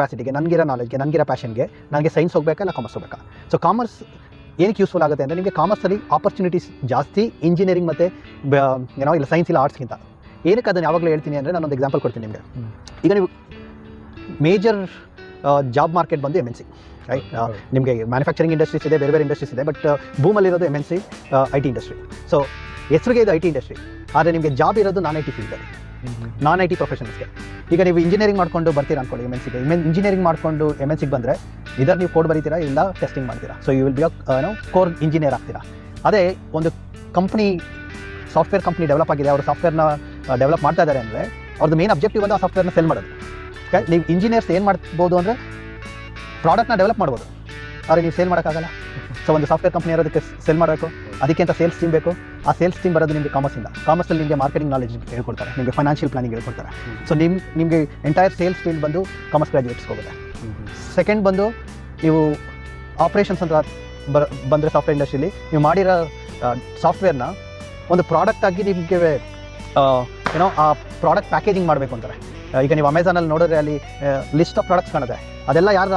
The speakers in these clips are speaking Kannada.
ಕೆಪಾಸಿಟಿಗೆ, ನನಗಿರೋ ನಾಲೆಜ್ಗೆ, ನನಗಿರೋ ಪ್ಯಾಷನ್ಗೆ ನನಗೆ ಸೈನ್ಸ್ ಹೋಗಬೇಕಾ ಇಲ್ಲ ಕಾಮರ್ಸ್ ಹೋಗಬೇಕಾ. ಸೊ ಕಾಮರ್ಸ್ ಏನಕ್ಕೆ ಯೂಸ್ಫುಲ್ ಆಗುತ್ತೆ ಅಂದರೆ ನಿಮಗೆ ಕಾಮರ್ಸಲ್ಲಿ ಆಪರ್ಚುನಿಟೀಸ್ ಜಾಸ್ತಿ ಇಂಜಿನಿಯರಿಂಗ್ ಮತ್ತು ಏನೋ ಇಲ್ಲ ಸೈನ್ಸ್ ಇಲ್ಲ ಆರ್ಟ್ಸ್ಗಿಂತ. ಏನಕ್ಕೆ ಅದನ್ನು ಯಾವಾಗಲೂ ಹೇಳ್ತೀನಿ ಅಂದರೆ ನಾನೊಂದು ಎಕ್ಸಾಂಪಲ್ ಕೊಡ್ತೀನಿ ನಿಮಗೆ. ಈಗ ನೀವು ಮೇಜರ್ ಜಾಬ್ ಮಾರ್ಕೆಟ್ ಬಂದು MNC, ರೈಟ್. ನಿಮಗೆ ಮ್ಯಾನುಫ್ಯಾಕ್ಚರಿಂಗ್ ಇಂಡಸ್ಟ್ರೀಸ್ ಇದೆ, ಬೇರೆ ಬೇರೆ ಇಂಡಸ್ಟ್ರೀಸ್ ಇದೆ, ಬಟ್ ಬೂಮಲ್ಲಿರೋದು MNC IT ಇಂಡಸ್ಟ್ರಿ. ಸೊ ಹೆಸರಿಗೆ ಇದು IT ಇಂಡಸ್ಟ್ರಿ, ಆದರೆ ನಿಮಗೆ ಜಾಬ್ ಇರೋದು ನಾನ್ IT ಫೀಲ್ಡಲ್ಲಿ, ನಾನ್ IT ಪ್ರೊಫೆಷನಲ್ಸ್ಗೆ. ಈಗ ನೀವು ಇಂಜಿನಿಯರಿಂಗ್ ಮಾಡ್ಕೊಂಡು ಬರ್ತೀರಾ ಅಂದ್ಕೊಳ್ಳಿ MNCಗೆ. ಇಂಜಿನಿಯರಿಂಗ್ ಮಾಡಿಕೊಂಡು MNCಗೆ ಬಂದರೆ ಇದರ ನೀವು ಕೋಡ್ ಬರೀತೀರಾ ಇಲ್ಲ ಟೆಸ್ಟಿಂಗ್ ಮಾಡ್ತೀರಾ. So you will be core engineer ಆಗ್ತೀರಾ. ಅದೇ ಒಂದು ಕಂಪ್ನಿ, ಸಾಫ್ಟ್ವೇರ್ ಕಂಪ್ನಿ ಡೆವಲಪ್ ಆಗಿದೆ, ಅವರು ಸಾಫ್ಟ್ವೇರ್ನ ಡೆವಲಪ್ ಮಾಡ್ತಾ ಇದ್ದಾರೆ ಅಂದರೆ ಅವ್ರದ್ದು ಮೇನ್ ಅಬ್ಜೆಕ್ಟಿವ್ ಬಂದು ಆ ಸಾಫ್ಟ್ವೇರ್ನ ಸೆಲ್ ಮಾಡೋದು. ನೀವು ಇಂಜಿನಿಯರ್ಸ್ ಏನು ಮಾಡ್ಬೋದು ಅಂದರೆ ಪ್ರಾಡಕ್ಟ್ನ ಡೆವಲಪ್ ಮಾಡ್ಬೋದು, ಆದರೆ ನೀವು ಸೇಲ್ ಮಾಡೋಕ್ಕಾಗಲ್ಲ. ಸೊ ಒಂದು ಸಾಫ್ಟ್ವೇರ್ ಕಂಪ್ನಿ ಇರೋದಕ್ಕೆ ಸೆಲ್ ಮಾಡಬೇಕು, ಅದಕ್ಕೆ ಅಂತ ಸೇಲ್ಸ್ ಟೀಮ್ ಬೇಕು. ಆ ಸೇಲ್ಸ್ ಟೀಮ್ ಬರೋದು ನಿಮಗೆ ಕಾಮರ್ಸಿಂದ. ಕಾಮರ್ಸಲ್ಲಿ ನಿಮಗೆ ಮಾರ್ಕೆಟಿಂಗ್ ನಾಲೆಜ್ ಹೇಳ್ಕೊಡ್ತಾರೆ, ನಿಮಗೆ ಫೈನಾನ್ಷಿಯಲ್ ಪ್ಲಾನಿಂಗ್ ಹೇಳ್ಕೊಡ್ತಾರೆ. ಸೊ ನಿಮಗೆ ಎಂಟೈರ್ ಸೇಲ್ಸ್ ಫೀಲ್ಡ್ ಬಂದು ಕಾಮರ್ಸ್ ಗ್ರಾಜುಯೇಟ್ಸ್ ಹೋಗುತ್ತೆ. ಸೆಕೆಂಡ್ ಬಂದು ನೀವು ಆಪ್ರೇಷನ್ಸ್ ಅಂತ ಬಂದರೆ ಸಾಫ್ಟ್ವೇರ್ ಇಂಡಸ್ಟ್ರಿಯಲ್ಲಿ ನೀವು ಮಾಡಿರೋ ಸಾಫ್ಟ್ವೇರ್ನ ಒಂದು ಪ್ರಾಡಕ್ಟ್ ಆಗಿ ನಿಮಗೆ ಏನೋ ಆ ಪ್ರಾಡಕ್ಟ್ ಪ್ಯಾಕೇಜಿಂಗ್ ಮಾಡಬೇಕು ಅಂತಾರೆ. ಈಗ ನೀವು ಅಮೆಝಾನಲ್ಲಿ ನೋಡಿದ್ರೆ ಅಲ್ಲಿ ಲಿಸ್ಟ್ ಆಫ್ ಪ್ರಾಡಕ್ಟ್ಸ್ ಕಾಣುತ್ತೆ, ಅದೆಲ್ಲ ಯಾರು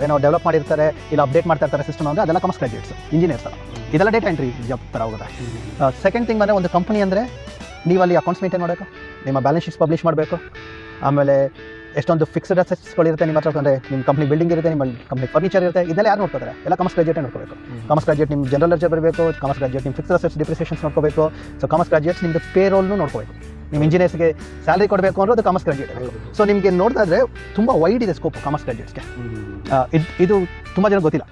ಏನೋ ಡೆವಲಪ್ ಮಾಡಿರ್ತಾರೆ ಇಲ್ಲ ಅಪ್ಡೇಟ್ ಮಾಡ್ತಾ ಇರ್ತಾರೆ ಸಿಸ್ಟಮ್ ಅಂದರೆ ಅದೆಲ್ಲ ಕಾಮರ್ಸ್ ಗ್ರಾಜುಯೇಟ್ಸ್, ಇಂಜಿನಿಯರ್ಸ್ ಅಲ್ಲ. ಇದೆಲ್ಲ ಡೇಟಾ ಎಂಟ್ರಿ ಜಾಬ್ ಥರ ಹೋಗುತ್ತೆ. ಸೆಕೆಂಡ್ ಥಿಂಗ್ ಅಂದರೆ ಒಂದು ಕಂಪ್ನಿ ಅಂದರೆ ನೀವು ಅಲ್ಲಿ ಅಕೌಂಟ್ಸ್ ಮೇಂಟೈನ್ ಮಾಡಬೇಕು, ನಿಮ್ಮ ಬ್ಯಾಲೆನ್ಸ್ ಶೀಟ್ಸ್ ಪಬ್ಲಿಷ್ ಮಾಡಬೇಕು, ಆಮೇಲೆ ಎಷ್ಟೊಂದು ಫಿಕ್ಸ್ಡ್ ಅಸೆಟ್ಸ್ಗಳಿರುತ್ತೆ ನಿಮ್ಮ ಹತ್ರ. ಅಂದರೆ ನಿಮ್ಮ ಕಂಪ್ನಿ ಬಿಲ್ಡಿಂಗ್ ಇರುತ್ತೆ, ನಿಮ್ಮ ಕಂಪ್ನಿ ಫರ್ನಿಚರ್ ಇರುತ್ತೆ, ಇದೆಲ್ಲ ಯಾರು ನೋಡ್ಕೋತಾರೆ? ಎಲ್ಲ ಕಾಮರ್ಸ್ ಗ್ರಾಜುಯೇಟ್ ನೋಡ್ಕೋಬೇಕು. ಕಾಮರ್ಸ್ ಗ್ರಾಜುಯೇಟ್ ನಿಮ್ಮ ಜನರಲ್ ಲೆಡ್ಜರ್ ಬರಬೇಕು, ಕಾಮರ್ಸ್ ಗ್ರಾಜುಯೇಟ್ ನಿಮ್ಮ ಫಿಕ್ಸ್ಡ್ ಅಸೆಟ್ಸ್ ಡಿಪ್ರಿಸಿಯೇಷನ್ಸ್ ನೋಡ್ಕೋಬೇಕು. ಸೊ ಕಾಮರ್ಸ್ ಗ್ರಾಜುಯೇಟ್ಸ್ ನಿಮ್ಮದು ಪೇರೋಲ್ನು ನೋಡ್ಕೋಬೇಕು. ನಿಮ್ಮ ಇಂಜಿನಿಯರ್ಸ್ಗೆ ಸ್ಯಾಲರಿ ಕೊಡಬೇಕು ಅನ್ನೋದು ಕಾಮರ್ಸ್ ಗ್ರಾಜುಯೇಟ್. ಸೊ ನಿಮಗೆ ನೋಡ್ತಾ ಇದ್ರೆ ತುಂಬ ವೈಡ್ ಇದೆ ಸ್ಕೋಪ್ ಕಾಮರ್ಸ್ ಗ್ರಾಜುಯೇಟ್ಸ್ಗೆ. ಇದು ತುಂಬ ಜನ ಗೊತ್ತಿಲ್ಲ.